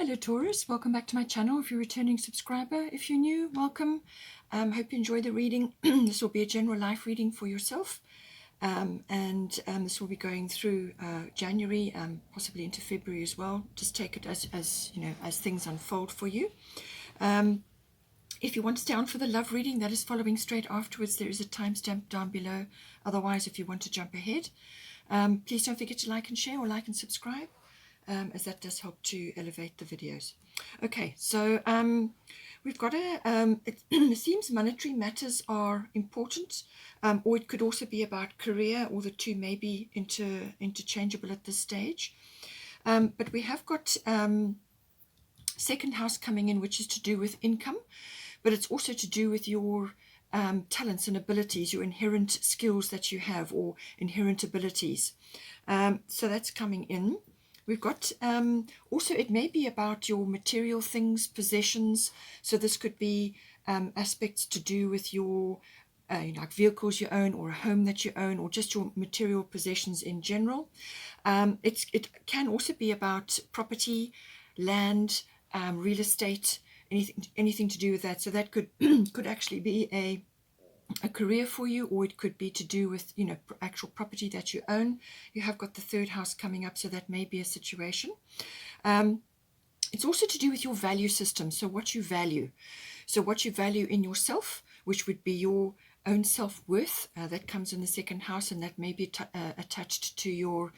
Hello Taurus, welcome back to my channel. If you're a returning subscriber, if you're new, welcome. Hope you enjoy the reading. This will be a general life reading for yourself, and this will be going through January, possibly into February as well. Just take it as you know, as things unfold for you. If you want to stay on for the love reading, that is following straight afterwards. There is a timestamp down below. Otherwise, if you want to jump ahead, please don't forget to like and share, or like and subscribe, as that does help to elevate the videos. Okay, so we've got it seems monetary matters are important, or it could also be about career, or the two may be interchangeable at this stage. But we have got second house coming in, which is to do with income, but it's also to do with your talents and abilities, your inherent skills that you have, or inherent abilities. So that's coming in. We've got also, it may be about your material things, possessions. So this could be aspects to do with your like vehicles you own, or a home that you own, or just your material possessions in general. It can also be about property, land, real estate, anything to do with that. So that could could actually be a career for you, or it could be to do with, you know, actual property that you own. You have got the third house coming up, so that may be a situation. It's also to do with your value system, so what you value. So what you value in yourself, which would be your own self-worth, that comes in the second house, and that may be attached to your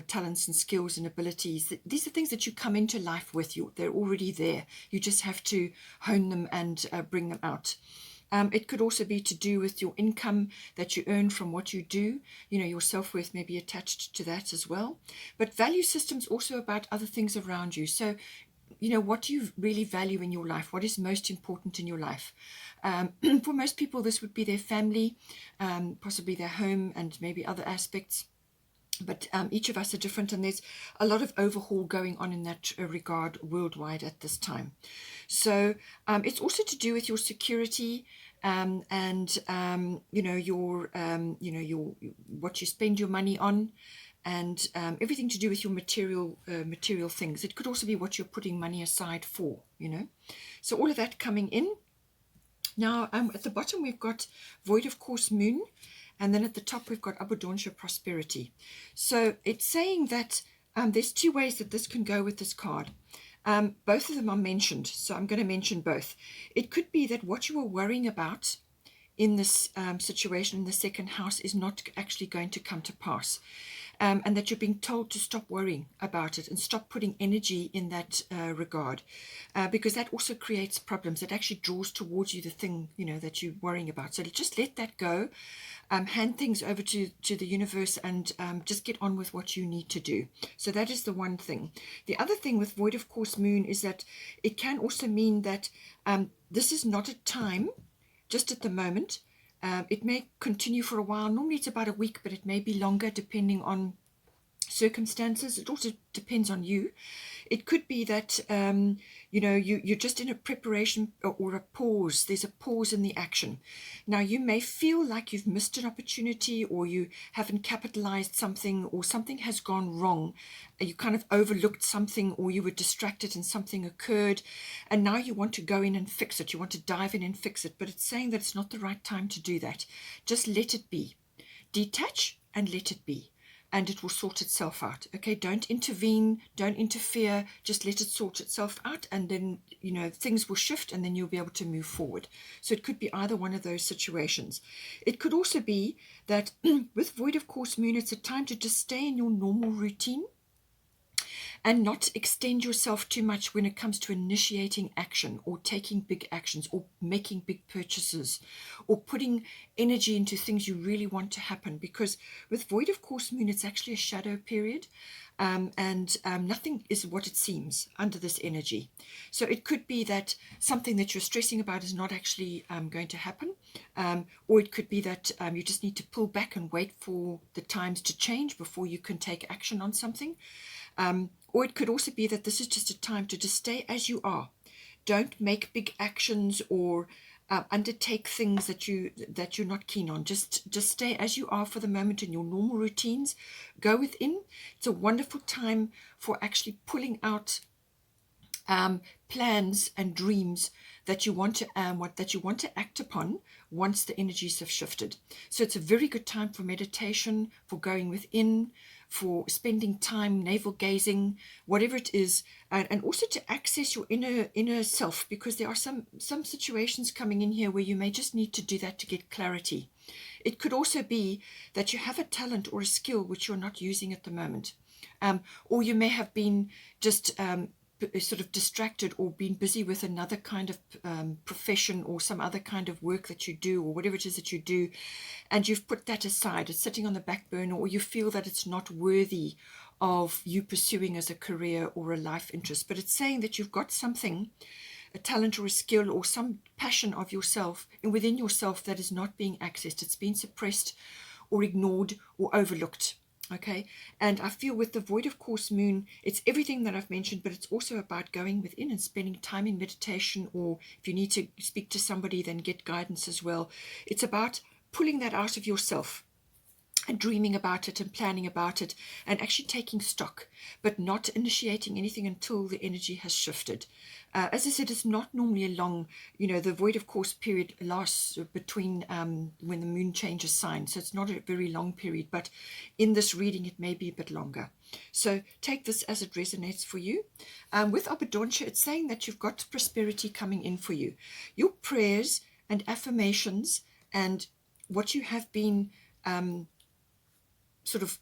talents and skills and abilities. These are things that you come into life with. They're already there. You just have to hone them and bring them out. It could also be to do with your income that you earn from what you do. You know, your self-worth may be attached to that as well. But value systems also about other things around you. So, you know, what do you really value in your life? What is most important in your life? For most people, this would be their family, possibly their home, and maybe other aspects. But each of us are different, and there's a lot of overhaul going on in that regard worldwide at this time. So it's also to do with your security, and you know, your what you spend your money on, and everything to do with your material things. It could also be what you're putting money aside for, you know. So all of that coming in. Now at the bottom we've got void of course moon, and then at the top we've got abundancia, prosperity. So it's saying that there's two ways that this can go with this card. Both of them are mentioned, so I'm going to mention both. It could be that what you were worrying about in this situation in the second house is not actually going to come to pass, and that you're being told to stop worrying about it and stop putting energy in that regard, because that also creates problems. It actually draws towards you the thing, you know, that you're worrying about. So just let that go. Hand things over to the universe, and just get on with what you need to do. So that is the one thing. The other thing with void of course moon is that it can also mean that this is not a time just at the moment. It may continue for a while. Normally it's about a week, but it may be longer depending on circumstances. It also depends on you. It could be that you know, you're just in a preparation or a pause. There's a pause in the action. Now you may feel like you've missed an opportunity, or you haven't capitalized something, or something has gone wrong. You kind of overlooked something, or you were distracted and something occurred, and now you want to go in and fix it. You want to dive in and fix it, but it's saying that it's not the right time to do that. Just let it be. Detach and let it be, and it will sort itself out. Okay, don't intervene, don't interfere, just let it sort itself out, and then, you know, things will shift, and then you'll be able to move forward. So it could be either one of those situations. It could also be that with void of course moon, it's a time to just stay in your normal routine and not extend yourself too much when it comes to initiating action, or taking big actions, or making big purchases, or putting energy into things you really want to happen. Because with void of course moon, it's actually a shadow period, and nothing is what it seems under this energy. So it could be that something that you're stressing about is not actually going to happen, or it could be that you just need to pull back and wait for the times to change before you can take action on something. Or it could also be that this is just a time to just stay as you are. Don't make big actions, or undertake things that you're not keen on. Just stay as you are for the moment in your normal routines. Go within. It's a wonderful time for actually pulling out plans and dreams that you want to act upon once the energies have shifted. So it's a very good time for meditation, for going within, for spending time navel gazing, whatever it is, and also to access your inner self, because there are some situations coming in here where you may just need to do that to get clarity. It could also be that you have a talent or a skill which you're not using at the moment, or you may have been just sort of distracted or been busy with another kind of profession or some other kind of work that you do, or whatever it is that you do, and you've put that aside. It's sitting on the back burner, or you feel that it's not worthy of you pursuing as a career or a life interest. But it's saying that you've got something, a talent or a skill or some passion of yourself and within yourself that is not being accessed. It's been suppressed or ignored or overlooked. Okay, and I feel with the void of course moon, it's everything that I've mentioned, but it's also about going within and spending time in meditation, or if you need to speak to somebody, then get guidance as well. It's about pulling that out of yourself and dreaming about it and planning about it and actually taking stock, but not initiating anything until the energy has shifted. As I said, it's not normally a long, the void of course period lasts between when the moon changes sign, so it's not a very long period, but in this reading it may be a bit longer. So take this as it resonates for you. With Abundancia, it's saying that you've got prosperity coming in for you. Your prayers and affirmations and what you have been sort of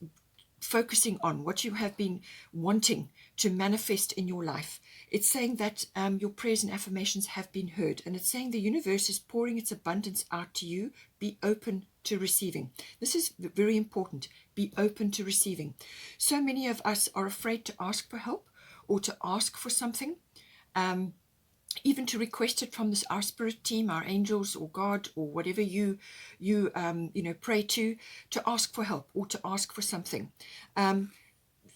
focusing on, what you have been wanting to manifest in your life. It's saying that your prayers and affirmations have been heard, and it's saying the universe is pouring its abundance out to you. Be open to receiving. This is very important. Be open to receiving. So many of us are afraid to ask for help or to ask for something. Even to request it from our spirit team, our angels or God or whatever you pray to ask for help or to ask for something.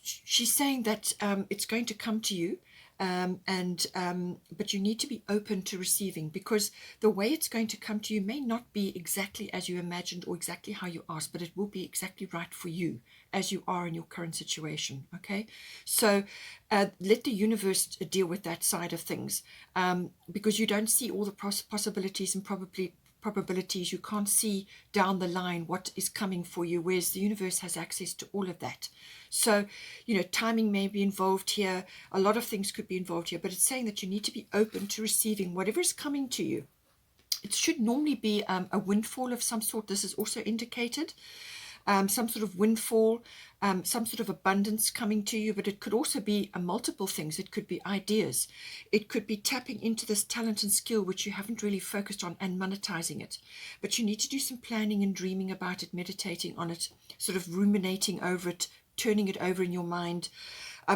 She's saying that it's going to come to you, but you need to be open to receiving, because the way it's going to come to you may not be exactly as you imagined or exactly how you asked, but it will be exactly right for you as you are in your current situation. Okay, so let the universe deal with that side of things, because you don't see all the possibilities and probabilities. You can't see down the line what is coming for you, whereas the universe has access to all of that. So, timing may be involved here. A lot of things could be involved here, but it's saying that you need to be open to receiving whatever is coming to you. It should normally be a windfall of some sort. This is also indicated. Some sort of windfall, some sort of abundance coming to you, but it could also be multiple things. It could be ideas. It could be tapping into this talent and skill which you haven't really focused on and monetizing it. But you need to do some planning and dreaming about it, meditating on it, sort of ruminating over it, turning it over in your mind.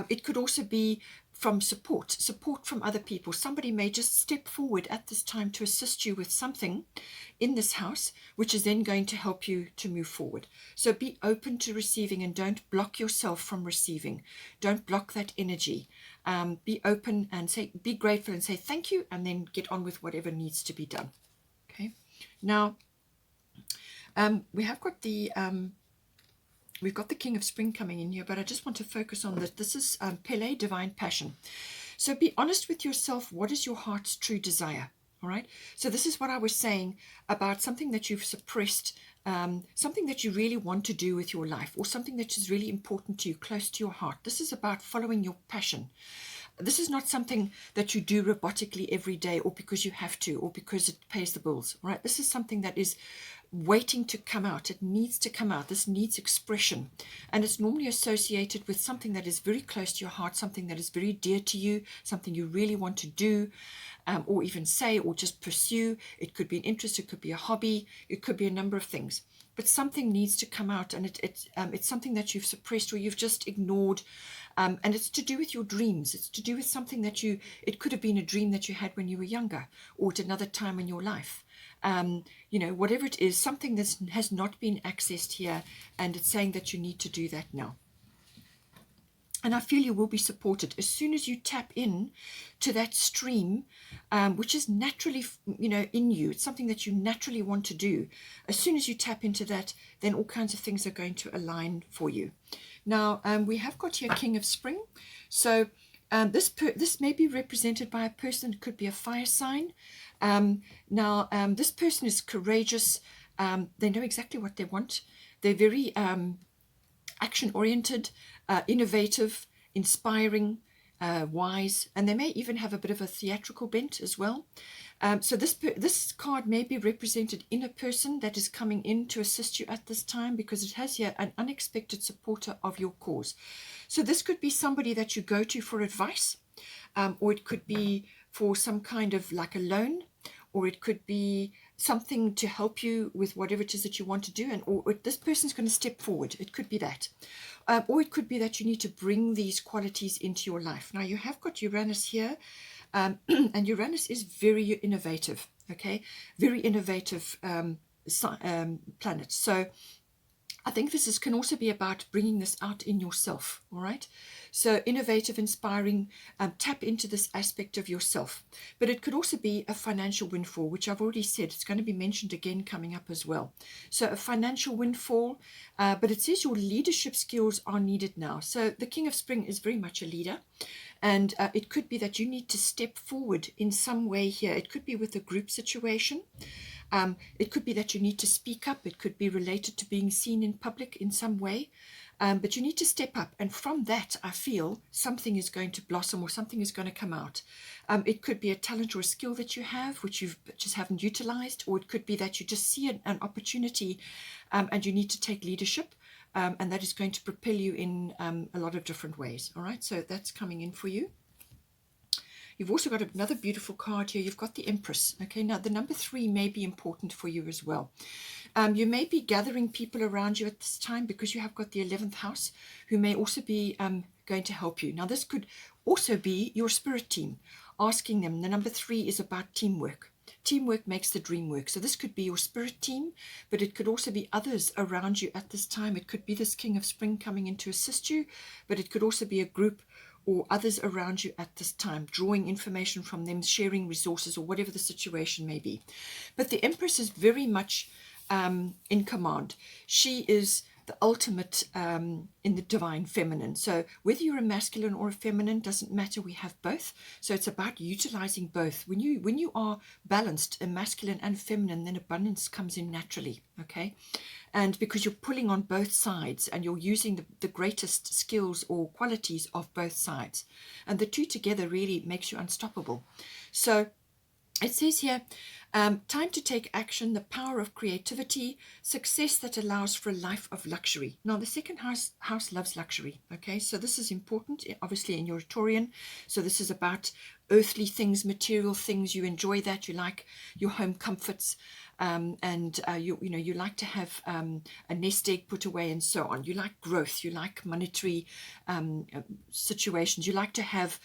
It could also be from support from other people. Somebody may just step forward at this time to assist you with something in this house, which is then going to help you to move forward. So be open to receiving and don't block yourself from receiving. Don't block that energy. Be open and be grateful and say thank you, and then get on with whatever needs to be done. Okay. Now, we have got the we've got the King of Spring coming in here, but I just want to focus on this. This is Pele, Divine Passion. So be honest with yourself. What is your heart's true desire? All right. So this is what I was saying about something that you've suppressed, something that you really want to do with your life, or something that is really important to you, close to your heart. This is about following your passion. This is not something that you do robotically every day, or because you have to, or because it pays the bills, right? This is something that is waiting to come out. It needs to come out. This needs expression. And it's normally associated with something that is very close to your heart, something that is very dear to you, something you really want to do, or even say, or just pursue. It could be an interest, it could be a hobby, it could be a number of things. But something needs to come out, and it's something that you've suppressed or you've just ignored. And it's to do with your dreams. It's to do with something that it could have been a dream that you had when you were younger, or at another time in your life. Whatever it is, something that has not been accessed here, and it's saying that you need to do that now. And I feel you will be supported as soon as you tap in to that stream, which is naturally, in you. It's something that you naturally want to do. As soon as you tap into that, then all kinds of things are going to align for you. Now, we have got here King of Spring. So This may be represented by a person. It could be a fire sign. This person is courageous. They know exactly what they want. They're very action-oriented, innovative, inspiring, wise, and they may even have a bit of a theatrical bent as well. So this card may be represented in a person that is coming in to assist you at this time, because it has here an unexpected supporter of your cause. So this could be somebody that you go to for advice, or it could be for some kind of like a loan, or it could be something to help you with whatever it is that you want to do, or this person's going to step forward. It could be that. Or it could be that you need to bring these qualities into your life. Now, you have got Uranus here, and Uranus is very innovative, okay? Very innovative planet. So I think this can also be about bringing this out in yourself, all right? So innovative, inspiring, tap into this aspect of yourself. But it could also be a financial windfall, which I've already said. It's going to be mentioned again coming up as well. So a financial windfall, but it says your leadership skills are needed now. So the King of Spring is very much a leader. And it could be that you need to step forward in some way here. It could be with a group situation. It could be that you need to speak up. It could be related to being seen in public in some way. But you need to step up. And from that, I feel something is going to blossom, or something is going to come out. It could be a talent or a skill that you have, which you just haven't utilized. Or it could be that you just see an opportunity and you need to take leadership. And that is going to propel you in a lot of different ways. All right, so that's coming in for you. You've also got another beautiful card here. You've got the Empress. Okay, now the number 3 may be important for you as well. You may be gathering people around you at this time, because you have got the 11th house, who may also be going to help you. Now, this could also be your spirit team, asking them. The number 3 is about teamwork. Teamwork makes the dream work. So this could be your spirit team, but it could also be others around you at this time. It could be this King of Spring coming in to assist you, but it could also be a group or others around you at this time, drawing information from them, sharing resources, or whatever the situation may be. But the Empress is very much in command. She is the ultimate in the divine feminine. So whether you're a masculine or a feminine, doesn't matter. We have both. So it's about utilizing both. When you are balanced, a masculine and feminine, then abundance comes in naturally. Okay, and because you're pulling on both sides, and you're using the greatest skills or qualities of both sides, and the two together really makes you unstoppable. So it says here, time to take action, the power of creativity, success that allows for a life of luxury. Now, the second house loves luxury, okay? So this is important, obviously, in your Taurian. So this is about earthly things, material things. You enjoy that. You like your home comforts. You like to have a nest egg put away and so on. You like growth. You like monetary situations. You like to have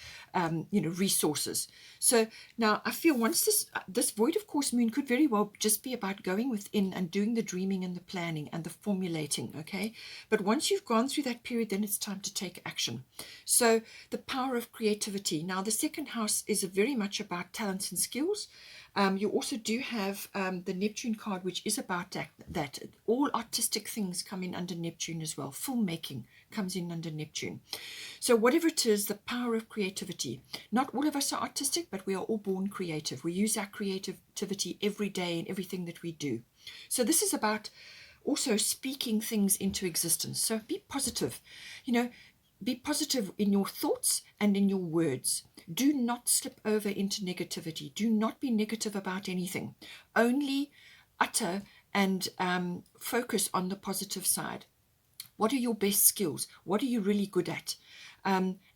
resources. So now I feel once this void of course moon could very well just be about going within and doing the dreaming and the planning and the formulating. Okay, but once you've gone through that period, then it's time to take action. So the power of creativity. Now the second house is very much about talents and skills. You also do have the Neptune card, which is about that. All artistic things come in under Neptune as well. Filmmaking comes in under Neptune. So whatever it is, the power of creativity. Not all of us are artistic, but we are all born creative. We use our creativity every day in everything that we do. So this is about also speaking things into existence. So be positive. Be positive in your thoughts and in your words. Do not slip over into negativity. Do not be negative about anything. Only utter and focus on the positive side. What are your best skills? What are you really good at?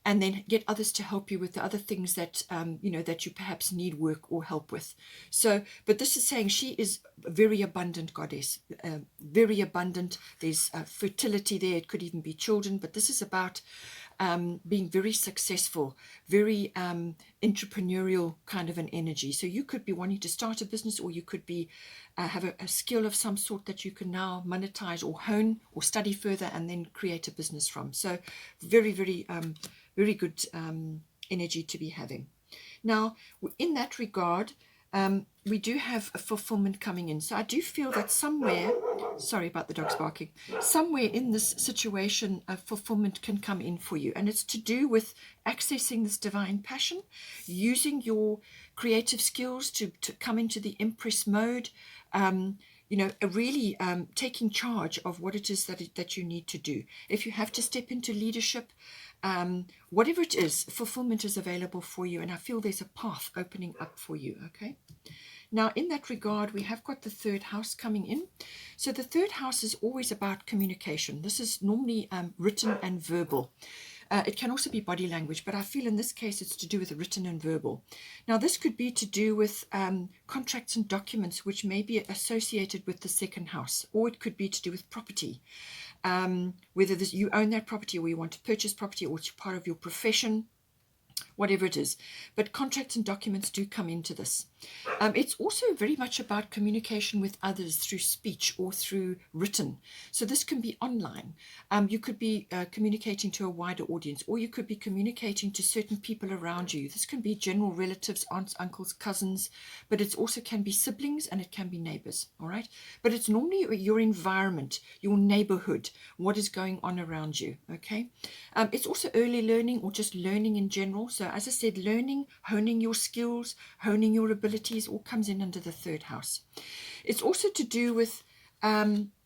And then get others to help you with the other things that that you perhaps need work or help with. So, but this is saying she is a very abundant goddess, very abundant. There's fertility there. It could even be children, but this is about being very successful, very entrepreneurial kind of an energy. So you could be wanting to start a business, or you could be have a skill of some sort that you can now monetize or hone or study further and then create a business from. So very, very, very good energy to be having. Now, in that regard, we do have a fulfillment coming in. So I do feel that somewhere, sorry about the dogs barking, somewhere in this situation, a fulfillment can come in for you. And it's to do with accessing this divine passion, using your creative skills to come into the Empress mode, you know, really taking charge of what it is that you need to do. If you have to step into leadership, whatever it is, fulfillment is available for you. And I feel there's a path opening up for you, okay? Now, in that regard, we have got the third house coming in. So the third house is always about communication. This is normally written and verbal. It can also be body language, but I feel in this case it's to do with written and verbal. Now, this could be to do with contracts and documents which may be associated with the second house, or it could be to do with property. Whether you own that property or you want to purchase property or it's part of your profession, whatever it is. But contracts and documents do come into this. It's also very much about communication with others through speech or through written. So this can be online. You could be communicating to a wider audience, or you could be communicating to certain people around you. This can be general relatives, aunts, uncles, cousins, but it also can be siblings and it can be neighbors, all right? But it's normally your environment, your neighborhood, what is going on around you, okay? It's also early learning or just learning in general. So as I said, learning, honing your skills, honing your abilities, all comes in under the third house. It's also to do with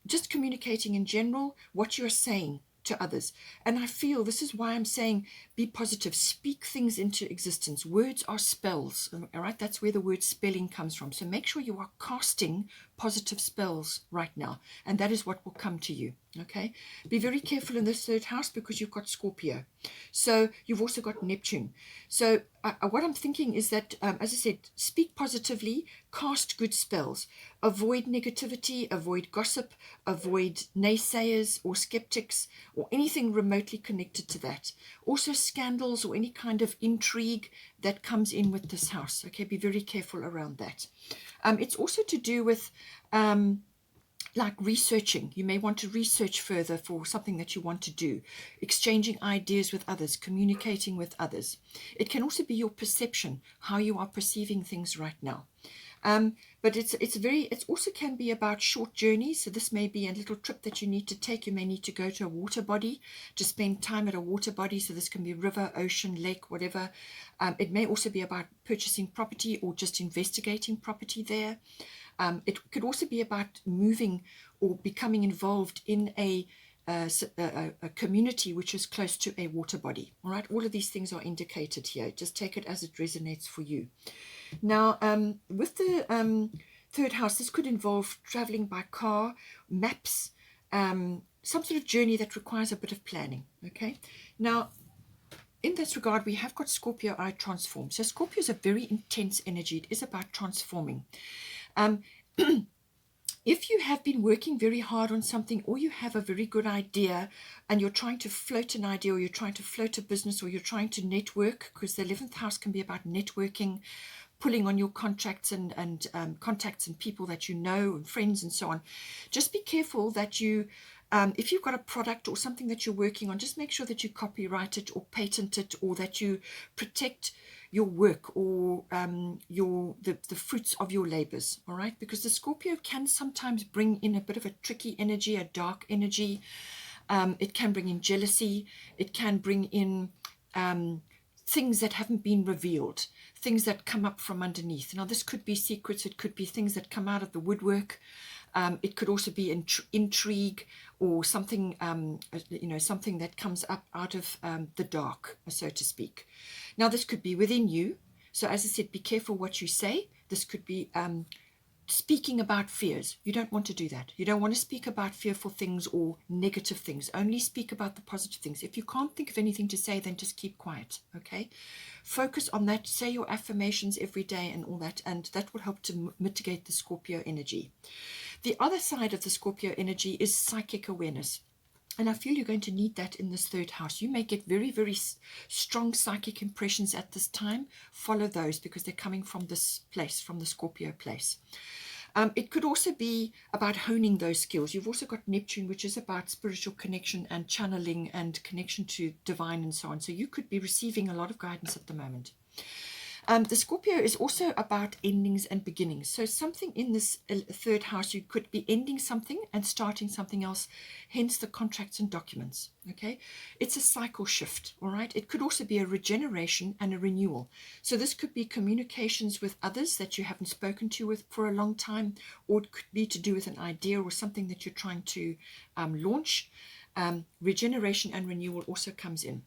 just communicating in general, what you're saying to others. And I feel this is why I'm saying be positive, speak things into existence. Words are spells, all right? That's where the word spelling comes from. So make sure you are casting positive spells right now, and that is what will come to you, okay? Be very careful in this third house because you've got Scorpio. So you've also got Neptune. So what I'm thinking is that, as I said, speak positively, cast good spells, avoid negativity, avoid gossip, avoid naysayers or skeptics or anything remotely connected to that. Also scandals or any kind of intrigue that comes in with this house, okay? Be very careful around that. It's also to do with like researching. You may want to research further for something that you want to do, exchanging ideas with others, communicating with others. It can also be your perception, how you are perceiving things right now. But it also can be about short journeys. So this may be a little trip that you need to take. You may need to go to a water body to spend time at a water body. So this can be river, ocean, lake, whatever. It may also be about purchasing property or just investigating property there. It could also be about moving or becoming involved in a community which is close to a water body. All right, all of these things are indicated here. Just take it as it resonates for you. Now, with the third house, this could involve traveling by car, maps, some sort of journey that requires a bit of planning. Okay. Now, in this regard, we have got Scorpio I transform. So Scorpio is a very intense energy. It is about transforming. If you have been working very hard on something, or you have a very good idea and you're trying to float an idea, or you're trying to float a business, or you're trying to network, because the 11th house can be about networking, pulling on your contracts and contacts and people that you know and friends and so on. Just be careful that you, if you've got a product or something that you're working on, just make sure that you copyright it or patent it, or that you protect your work or the fruits of your labors, all right? Because the Scorpio can sometimes bring in a bit of a tricky energy, a dark energy. It can bring in jealousy. It can bring in things that haven't been revealed, things that come up from underneath. Now, this could be secrets. It could be things that come out of the woodwork. It could also be intrigue or something, something that comes up out of the dark, so to speak. Now, this could be within you. So as I said, be careful what you say. This could be speaking about fears. You don't want to do that. You don't want to speak about fearful things or negative things. Only speak about the positive things. If you can't think of anything to say, then just keep quiet, okay? Focus on that. Say your affirmations every day and all that, and that will help to mitigate the Scorpio energy. The other side of the Scorpio energy is psychic awareness. And I feel you're going to need that in this third house. You may get very, very strong psychic impressions at this time. Follow those because they're coming from this place, from the Scorpio place. It could also be about honing those skills. You've also got Neptune, which is about spiritual connection and channeling and connection to divine and so on. So you could be receiving a lot of guidance at the moment. The Scorpio is also about endings and beginnings. So something in this third house, you could be ending something and starting something else, hence the contracts and documents, okay? It's a cycle shift, all right? It could also be a regeneration and a renewal. So this could be communications with others that you haven't spoken to with for a long time, or it could be to do with an idea or something that you're trying to launch. Regeneration and renewal also comes in.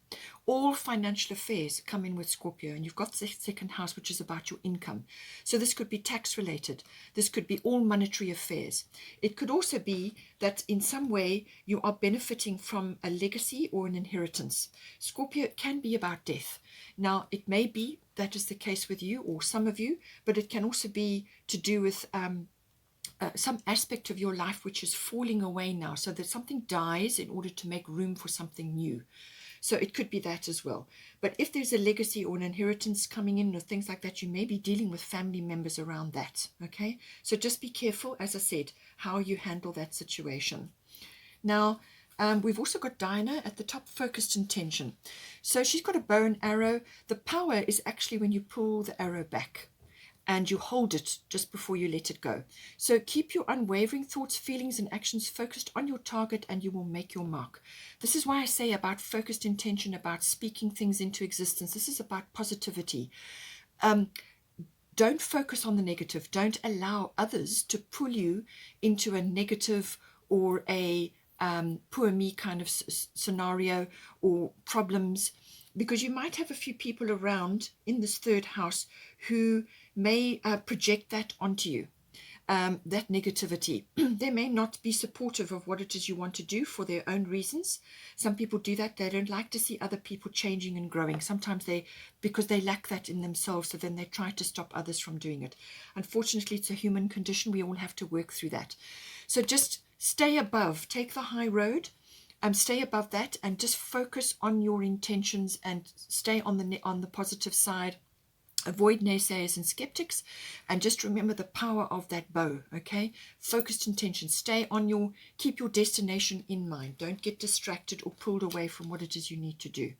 All financial affairs come in with Scorpio, and you've got the second house, which is about your income. So this could be tax related. This could be all monetary affairs. It could also be that in some way you are benefiting from a legacy or an inheritance. Scorpio can be about death. Now, it may be that is the case with you or some of you, but it can also be to do with some aspect of your life which is falling away now, so that something dies in order to make room for something new. So it could be that as well. But if there's a legacy or an inheritance coming in or things like that, you may be dealing with family members around that, okay? So just be careful, as I said, how you handle that situation. Now, we've also got Diana at the top, focused intention. So she's got a bow and arrow. The power is actually when you pull the arrow back and you hold it just before you let it go. So keep your unwavering thoughts, feelings, and actions focused on your target, and you will make your mark. This is why I say about focused intention, about speaking things into existence. This is about positivity. Don't focus on the negative. Don't allow others to pull you into a negative or a poor me kind of scenario or problems, because you might have a few people around in this third house who may project that onto you, that negativity. They may not be supportive of what it is you want to do for their own reasons. Some people do that. They don't like to see other people changing and growing. Sometimes because they lack that in themselves, so then they try to stop others from doing it. Unfortunately, it's a human condition. We all have to work through that. So just stay above, take the high road, stay above that, and just focus on your intentions and stay on the positive side. Avoid naysayers and skeptics, and just remember the power of that bow, okay? Focused intention. Keep your destination in mind. Don't get distracted or pulled away from what it is you need to do.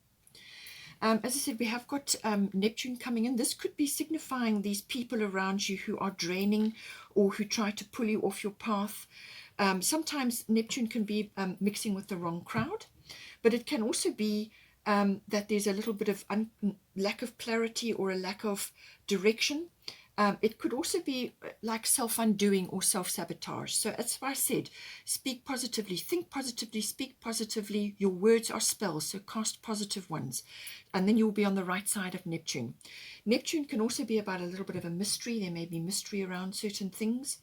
As I said, we have got Neptune coming in. This could be signifying these people around you who are draining or who try to pull you off your path. Sometimes Neptune can be mixing with the wrong crowd, but it can also be that there's a little bit of lack of clarity or a lack of direction. It could also be like self-undoing or self-sabotage. So that's why I said, speak positively, think positively, speak positively. Your words are spells, so cast positive ones. And then you'll be on the right side of Neptune. Neptune can also be about a little bit of a mystery. There may be mystery around certain things.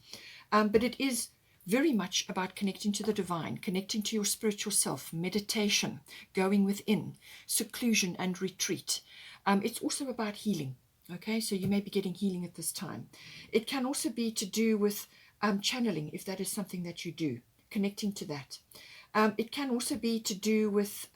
But it is very much about connecting to the divine, connecting to your spiritual self, meditation, going within, seclusion and retreat. It's also about healing, okay? So you may be getting healing at this time. It can also be to do with channeling, if that is something that you do, connecting to that. It can also be to do with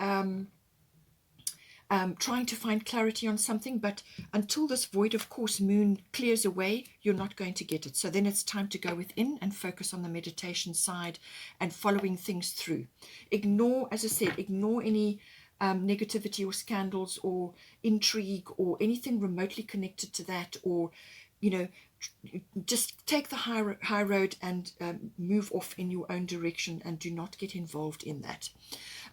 trying to find clarity on something, but until this void of course moon clears away, you're not going to get it. So then it's time to go within and focus on the meditation side and following things through. Ignore, as I said, ignore any negativity or scandals or intrigue or anything remotely connected to that, or just take the high road and move off in your own direction and do not get involved in that.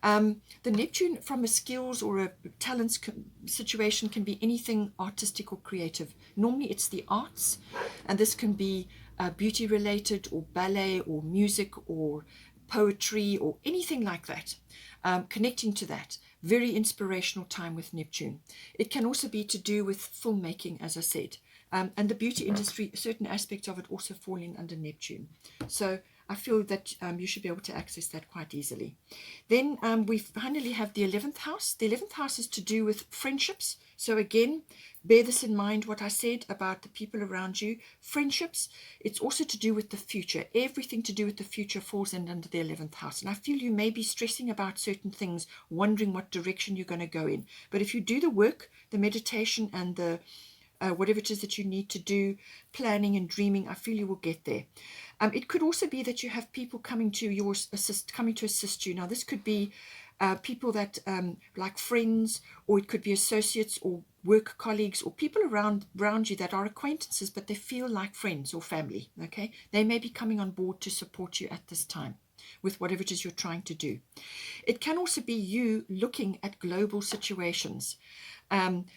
The Neptune, from a skills or a talents situation, can be anything artistic or creative. Normally it's the arts, and this can be beauty related or ballet or music or poetry or anything like that. Connecting to that. Very inspirational time with Neptune. It can also be to do with filmmaking, as I said. And the beauty industry, certain aspects of it also fall in under Neptune. So I feel that you should be able to access that quite easily. Then we finally have the 11th house. The 11th house is to do with friendships. So again, bear this in mind, what I said about the people around you. Friendships, it's also to do with the future. Everything to do with the future falls in under the 11th house. And I feel you may be stressing about certain things, wondering what direction you're going to go in. But if you do the work, the meditation and the whatever it is that you need to do, planning and dreaming, I feel you will get there. It could also be that you have people coming to assist you. Now, this could be people that like friends, or it could be associates or work colleagues or people around you that are acquaintances, but they feel like friends or family, okay? They may be coming on board to support you at this time with whatever it is you're trying to do. It can also be you looking at global situations,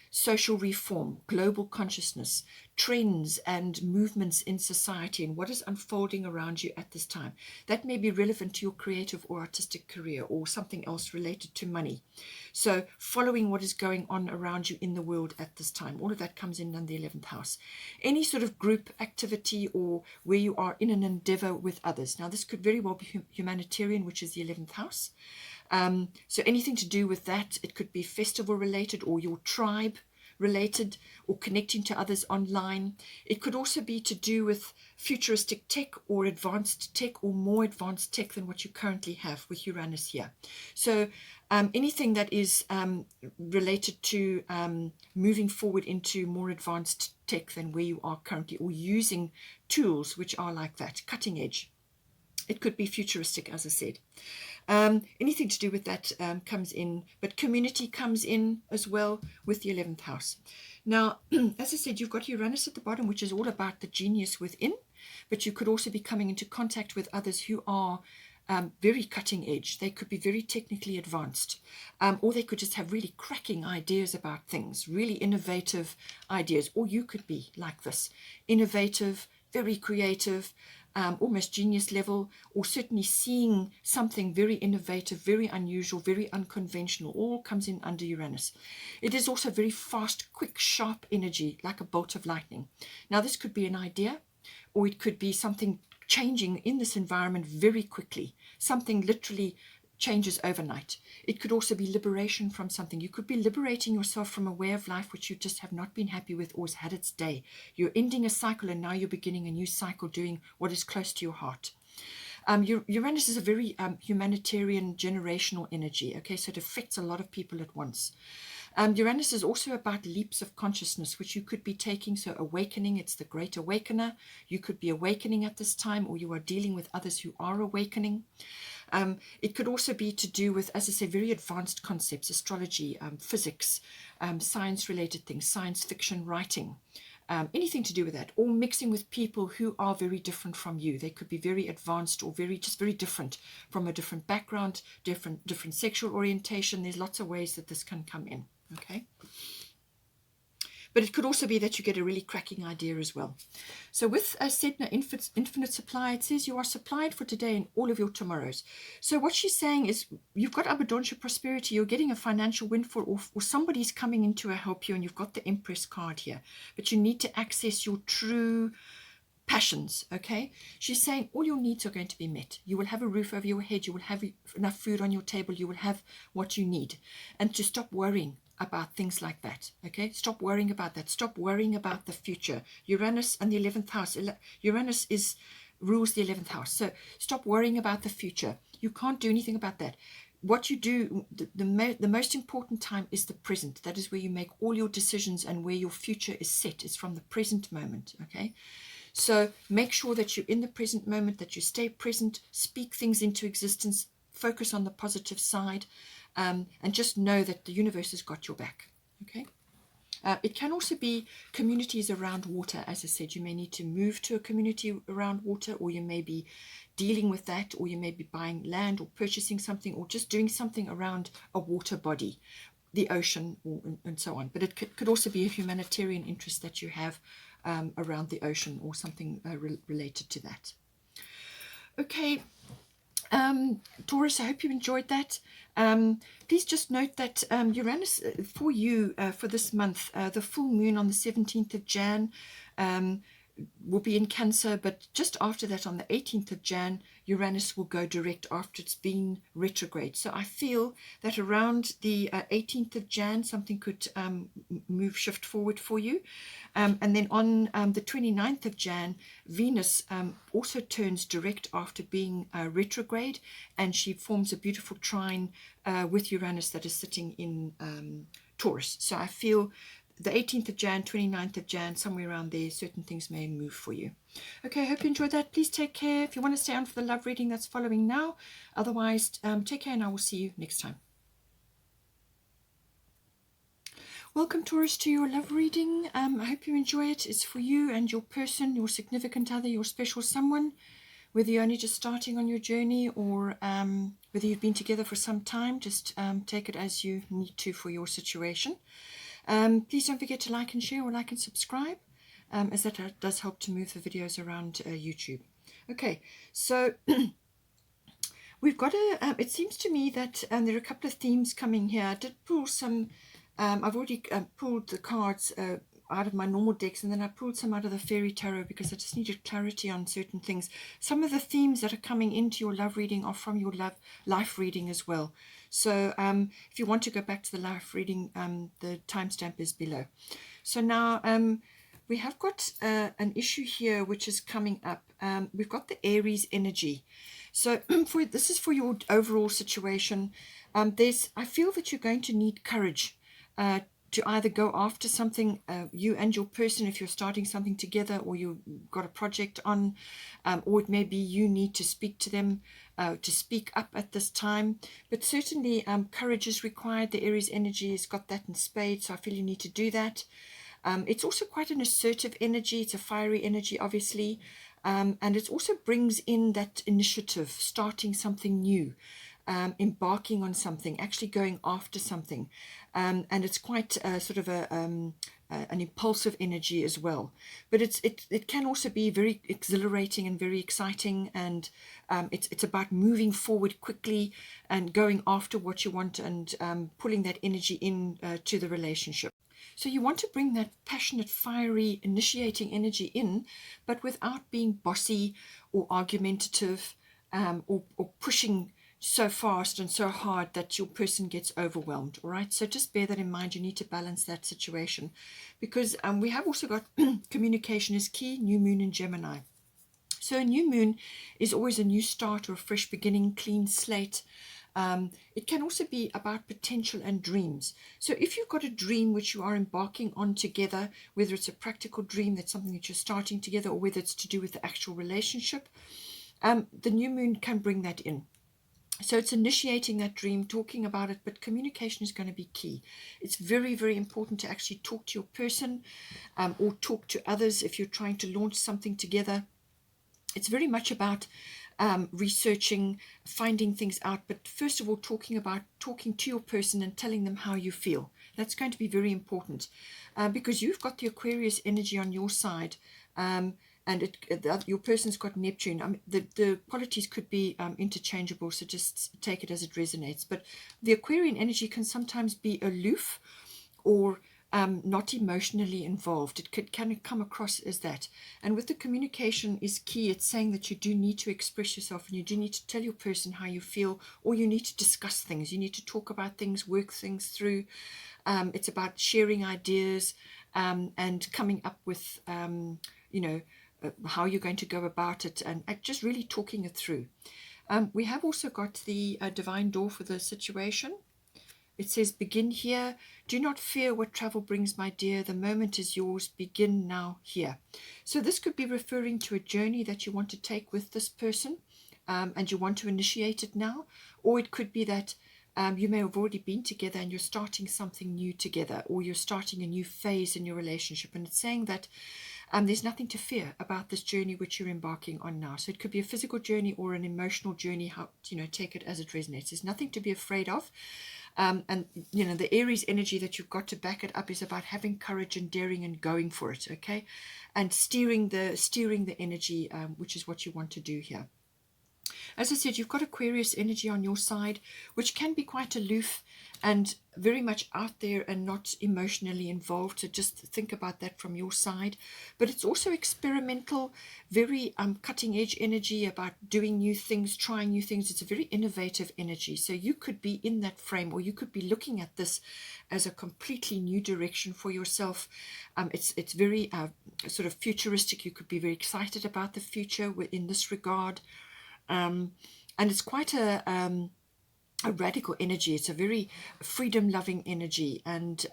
social reform, global consciousness, trends and movements in society, and what is unfolding around you at this time. That may be relevant to your creative or artistic career or something else related to money. So following what is going on around you in the world at this time, all of that comes in the 11th house. Any sort of group activity or where you are in an endeavor with others. Now this could very well be humanitarian, which is the 11th house. So anything to do with that, it could be festival related or your tribe related or connecting to others online. It could also be to do with futuristic tech or advanced tech or more advanced tech than what you currently have with Uranus here. So anything that is related to moving forward into more advanced tech than where you are currently, or using tools which are like that, cutting edge. It could be futuristic, as I said. Anything to do with that comes in, but community comes in as well with the 11th house. Now, as I said, you've got Uranus at the bottom, which is all about the genius within, but you could also be coming into contact with others who are very cutting edge. They could be very technically advanced, or they could just have really cracking ideas about things, really innovative ideas, or you could be like this, innovative, very creative, almost genius level, or certainly seeing something very innovative, very unusual, very unconventional, all comes in under Uranus. It is also very fast, quick, sharp energy, like a bolt of lightning. Now this could be an idea, or it could be something changing in this environment very quickly, something literally changes overnight. It could also be liberation from something. You could be liberating yourself from a way of life which you just have not been happy with or has had its day. You're ending a cycle and now you're beginning a new cycle, doing what is close to your heart. Uranus is a very humanitarian, generational energy, okay, so it affects a lot of people at once. Uranus is also about leaps of consciousness, which you could be taking. So awakening, it's the great awakener. You could be awakening at this time, or you are dealing with others who are awakening. It could also be to do with, as I say, very advanced concepts, astrology, physics, science-related things, science fiction writing, anything to do with that, or mixing with people who are very different from you. They could be very advanced or very different from a different background, different sexual orientation. There's lots of ways that this can come in, okay? But it could also be that you get a really cracking idea as well. So with Sedna infinite supply, it says you are supplied for today and all of your tomorrows. So what she's saying is you've got abundance, prosperity, you're getting a financial windfall, or somebody's coming in to help you, and you've got the Empress card here. But you need to access your true passions, okay? She's saying all your needs are going to be met. You will have a roof over your head. You will have enough food on your table. You will have what you need. And to stop worrying about things like that, okay? Stop worrying about that. Stop worrying about the future. Uranus and the 11th house. Uranus rules the 11th house. So stop worrying about the future. You can't do anything about that. What you do, the most important time is the present. That is where you make all your decisions and where your future is set. It's from the present moment, okay? So make sure that you're in the present moment, that you stay present, speak things into existence, focus on the positive side, and just know that the universe has got your back, okay? It can also be communities around water. As I said, you may need to move to a community around water, or you may be dealing with that, or you may be buying land or purchasing something, or just doing something around a water body, the ocean, and so on. But it could also be a humanitarian interest that you have around the ocean, or something related to that. Okay, Taurus, I hope you enjoyed that. Please just note that Uranus, for you, for this month, the full moon on the 17th of Jan will be in Cancer, but just after that, on the 18th of Jan, Uranus will go direct after it's been retrograde. So I feel that around the 18th of Jan, something could shift forward for you. And then on the 29th of Jan, Venus also turns direct after being retrograde, and she forms a beautiful trine with Uranus that is sitting in Taurus. So I feel the 18th of Jan, 29th of Jan, somewhere around there, certain things may move for you. Okay, I hope you enjoyed that. Please take care. If you want to stay on for the love reading that's following now. Otherwise, take care, and I will see you next time. Welcome, Taurus, to your love reading. I hope you enjoy it. It's for you and your person, your significant other, your special someone, whether you're only just starting on your journey or whether you've been together for some time. Just take it as you need to for your situation. Please don't forget to like and share, or like and subscribe, as that does help to move the videos around YouTube. Okay, so we've got it seems to me that there are a couple of themes coming here. I did pull some, I've already pulled the cards out of my normal decks, and then I pulled some out of the Fairy Tarot because I just needed clarity on certain things. Some of the themes that are coming into your love reading are from your life reading as well. So if you want to go back to the life reading, the timestamp is below. So now we have got an issue here which is coming up. We've got the Aries energy. So this is for your overall situation. I feel that you're going to need courage to either go after something, you and your person, if you're starting something together, or you've got a project on, or it may be you need to speak to them, to speak up at this time. But certainly courage is required. The Aries energy has got that in spades, so I feel you need to do that. It's also quite an assertive energy. It's a fiery energy, obviously. And it also brings in that initiative, starting something new, embarking on something, actually going after something. And it's quite sort of an impulsive energy as well. But it can also be very exhilarating and very exciting. And it's about moving forward quickly and going after what you want, and pulling that energy in to the relationship. So you want to bring that passionate, fiery, initiating energy in, but without being bossy or argumentative, or pushing so fast and so hard that your person gets overwhelmed. All right, so just bear that in mind. You need to balance that situation, because we have also got communication is key. New moon in Gemini. So a new moon is always a new start or a fresh beginning, clean slate. It can also be about potential and dreams. So if you've got a dream which you are embarking on together, whether it's a practical dream, that's something that you're starting together, or whether it's to do with the actual relationship, the new moon can bring that in. So it's initiating that dream, talking about it, but communication is going to be key. It's very, very important to actually talk to your person, or talk to others if you're trying to launch something together. It's very much about researching, finding things out, but first of all talking to your person and telling them how you feel. That's going to be very important, because you've got the Aquarius energy on your side, and your person's got Neptune. I mean, the qualities could be interchangeable, so just take it as it resonates. But the Aquarian energy can sometimes be aloof, or not emotionally involved. It can come across as that. And with the communication is key. It's saying that you do need to express yourself, and you do need to tell your person how you feel, or you need to discuss things. You need to talk about things, work things through. It's about sharing ideas, and coming up with, how you're going to go about it, and just really talking it through. We have also got the divine door for the situation. It says, begin here. Do not fear what travel brings, my dear. The moment is yours. Begin now here. So this could be referring to a journey that you want to take with this person, and you want to initiate it now. Or it could be that you may have already been together and you're starting something new together, or you're starting a new phase in your relationship. And it's saying that there's nothing to fear about this journey which you're embarking on now. So it could be a physical journey or an emotional journey. Take it as it resonates. There's nothing to be afraid of. And the Aries energy that you've got to back it up is about having courage and daring and going for it, okay, and steering the energy, which is what you want to do here. As I said, you've got Aquarius energy on your side, which can be quite aloof and very much out there and not emotionally involved. So just think about that from your side. But it's also experimental, very cutting edge energy, about doing new things, trying new things. It's a very innovative energy. So you could be in that frame, or you could be looking at this as a completely new direction for yourself. It's very sort of futuristic. You could be very excited about the future in this regard. And it's quite a radical energy. It's a very freedom-loving energy, and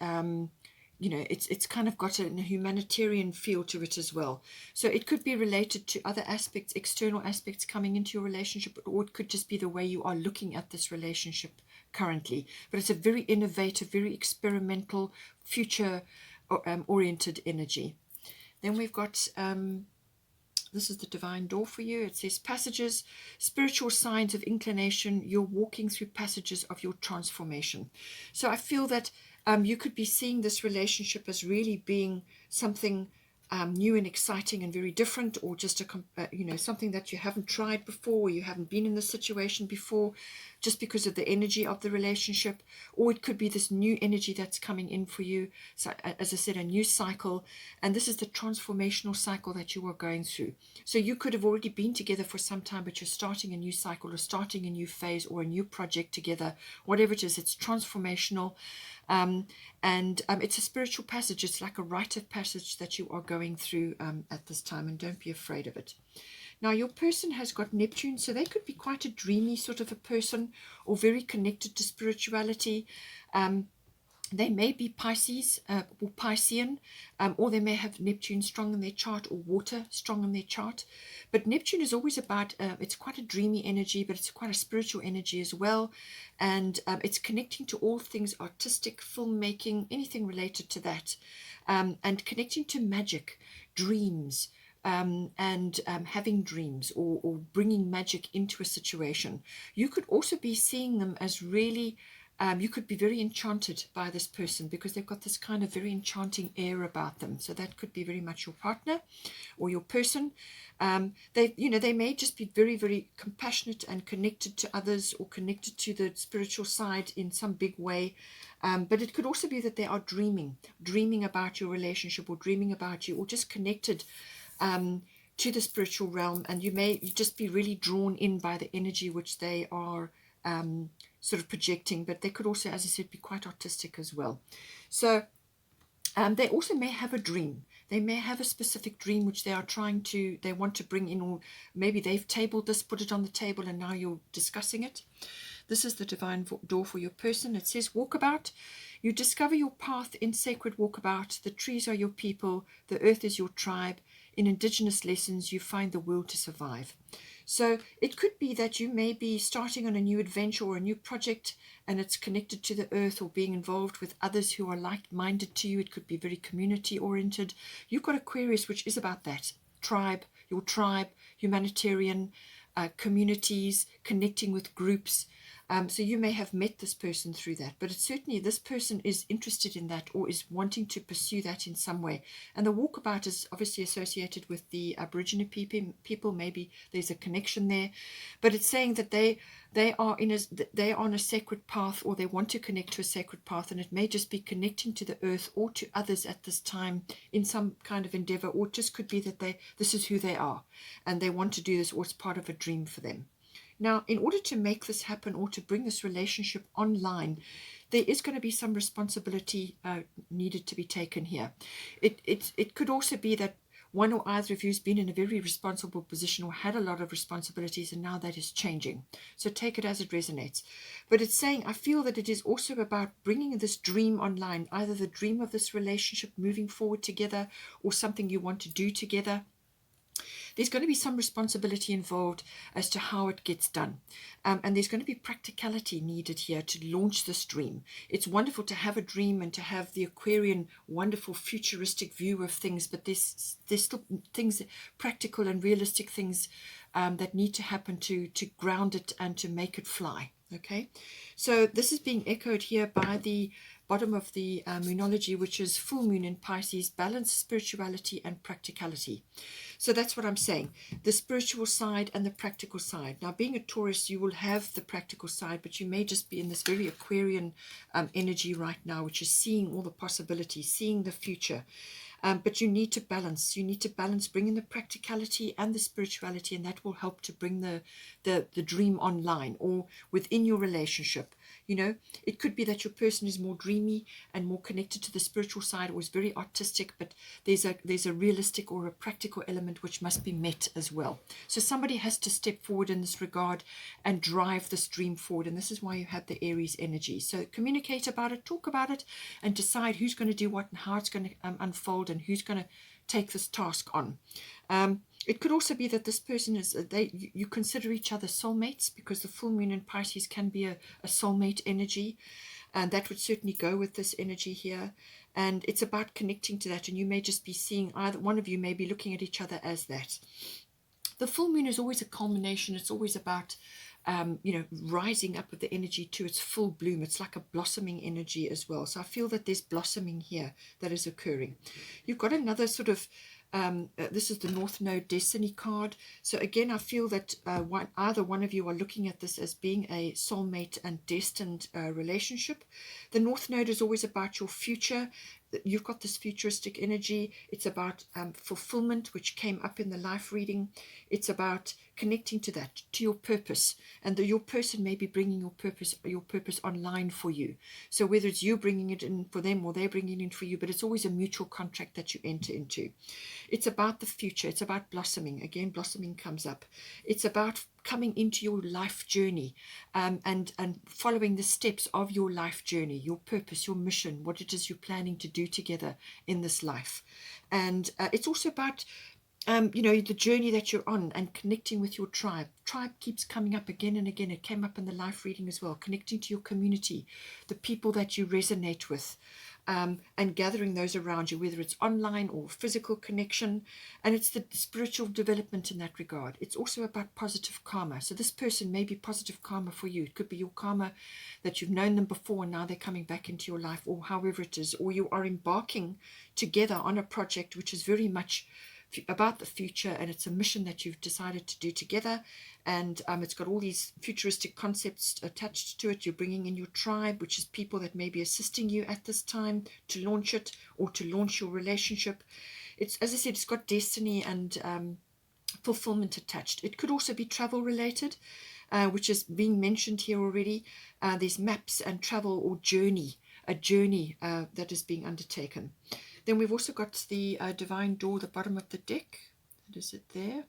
it's kind of got a humanitarian feel to it as well. So it could be related to other aspects, external aspects coming into your relationship, or it could just be the way you are looking at this relationship currently. But it's a very innovative, very experimental, future oriented energy. Then we've got this is the divine door for you. It says passages, spiritual signs of inclination. You're walking through passages of your transformation. So I feel that you could be seeing this relationship as really being something new and exciting and very different, or just something that you haven't tried before, or you haven't been in this situation before, just because of the energy of the relationship. Or it could be this new energy that's coming in for you. So as I said, a new cycle, and this is the transformational cycle that you are going through. So you could have already been together for some time, but you're starting a new cycle, or starting a new phase, or a new project together. Whatever it is, it's transformational. It's a spiritual passage. It's like a rite of passage that you are going through at this time, and don't be afraid of it. Now, your person has got Neptune, so they could be quite a dreamy sort of a person, or very connected to spirituality. They may be Pisces or Piscean, or they may have Neptune strong in their chart, or water strong in their chart. But Neptune is always about, it's quite a dreamy energy, but it's quite a spiritual energy as well. And it's connecting to all things artistic, filmmaking, anything related to that. And connecting to magic, dreams, having dreams, or bringing magic into a situation. You could also be seeing them as really... you could be very enchanted by this person, because they've got this kind of very enchanting air about them. So that could be very much your partner or your person. They may just be very, very compassionate and connected to others, or connected to the spiritual side in some big way. But it could also be that they are dreaming about your relationship, or dreaming about you, or just connected to the spiritual realm. And you may just be really drawn in by the energy which they are sort of projecting. But they could also, as I said, be quite artistic as well. So they also may have a dream. They may have a specific dream which they want to bring in, or maybe they've tabled this, put it on the table, and now you're discussing it. This is the divine door for your person. It says walkabout. You discover your path in sacred walkabout. The trees are your people. The earth is your tribe. In indigenous lessons, you find the will to survive. So it could be that you may be starting on a new adventure or a new project, and it's connected to the earth, or being involved with others who are like-minded to you. It could be very community-oriented. You've got Aquarius, which is about that. Your tribe, humanitarian, communities, connecting with groups. So you may have met this person through that, but it's certainly this person is interested in that, or is wanting to pursue that in some way. And the walkabout is obviously associated with the Aboriginal people. Maybe there's a connection there, but it's saying that they are on a sacred path, or they want to connect to a sacred path, and it may just be connecting to the earth or to others at this time in some kind of endeavor, or it just could be that this is who they are, and they want to do this, or it's part of a dream for them. Now, in order to make this happen, or to bring this relationship online, there is going to be some responsibility needed to be taken here. It could also be that one or either of you has been in a very responsible position, or had a lot of responsibilities, and now that is changing. So take it as it resonates. But it's saying, I feel that it is also about bringing this dream online, either the dream of this relationship moving forward together, or something you want to do together. There's going to be some responsibility involved as to how it gets done. And there's going to be practicality needed here to launch this dream. It's wonderful to have a dream and to have the Aquarian wonderful futuristic view of things, but there's still things, practical and realistic things that need to happen to ground it and to make it fly. Okay, so this is being echoed here by the bottom of the Moonology, which is full moon in Pisces, balance, spirituality and practicality. So that's what I'm saying, the spiritual side and the practical side. Now, being a Taurus, you will have the practical side, but you may just be in this very Aquarian energy right now, which is seeing all the possibilities, seeing the future. But you need to balance. You need to balance bringing the practicality and the spirituality, and that will help to bring the dream online, or within your relationship. You know, it could be that your person is more dreamy and more connected to the spiritual side, or is very artistic, but there's a realistic or a practical element which must be met as well. So somebody has to step forward in this regard and drive this dream forward, and this is why you have the Aries energy. So communicate about it, talk about it, and decide who's going to do what and how it's going to unfold, and who's going to take this task on. It could also be that this person is, you consider each other soulmates, because the full moon in Pisces can be a soulmate energy, and that would certainly go with this energy here. And it's about connecting to that, and you may just be seeing, either one of you may be looking at each other as that. The full moon is always a culmination. It's always about rising up with the energy to its full bloom. It's like a blossoming energy as well. So I feel that there's blossoming here that is occurring. You've got another sort of this is the North Node Destiny card. So again, I feel that either one of you are looking at this as being a soulmate and destined relationship. The North Node is always about your future. You've got this futuristic energy. It's about fulfillment, which came up in the life reading. It's about connecting to that, to your purpose, and your person may be bringing your purpose online for you. So whether it's you bringing it in for them or they're bringing it in for you, but it's always a mutual contract that you enter into. It's about the future. It's about blossoming. Again, blossoming comes up. It's about coming into your life journey, and following the steps of your life journey, your purpose, your mission, what it is you're planning to do together in this life. And it's also about the journey that you're on, and connecting with your tribe. Tribe keeps coming up again and again. It came up in the life reading as well. Connecting to your community, the people that you resonate with, and gathering those around you, whether it's online or physical connection. And it's the spiritual development in that regard. It's also about positive karma. So this person may be positive karma for you. It could be your karma that you've known them before and now they're coming back into your life, or however it is, or you are embarking together on a project which is very much about the future, and it's a mission that you've decided to do together, and it's got all these futuristic concepts attached to it. You're bringing in your tribe, which is people that may be assisting you at this time to launch it, or to launch your relationship. It's, as I said, it's got destiny and fulfillment attached. It could also be travel related, which is being mentioned here already. There's maps and travel or journey, a journey that is being undertaken. Then we've also got the Divine Door, the bottom of the deck. That is it there.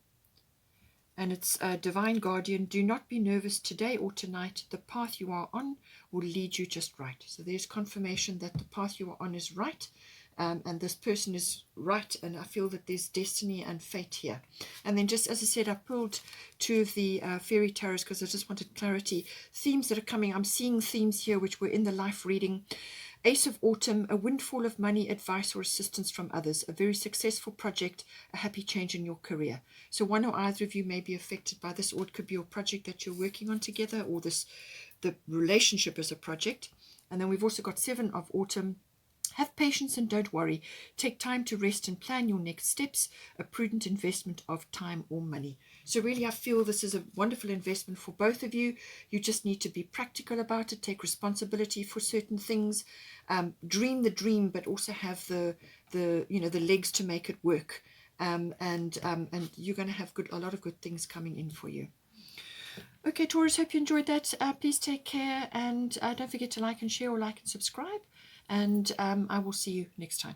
And it's Divine Guardian. Do not be nervous today or tonight. The path you are on will lead you just right. So there's confirmation that the path you are on is right. And this person is right. And I feel that there's destiny and fate here. And then just as I said, I pulled two of the fairy tarots because I just wanted clarity. Themes that are coming. I'm seeing themes here which were in the life reading. Ace of Autumn, a windfall of money, advice or assistance from others, a very successful project, a happy change in your career. So one or either of you may be affected by this, or it could be your project that you're working on together, or the relationship as a project. And then we've also got Seven of Autumn. Have patience and don't worry. Take time to rest and plan your next steps, a prudent investment of time or money. So really, I feel this is a wonderful investment for both of you. You just need to be practical about it, take responsibility for certain things, dream the dream, but also have the legs to make it work. And you're going to have a lot of good things coming in for you. Okay, Taurus, hope you enjoyed that. Please take care, and don't forget to like and share, or like and subscribe. And I will see you next time.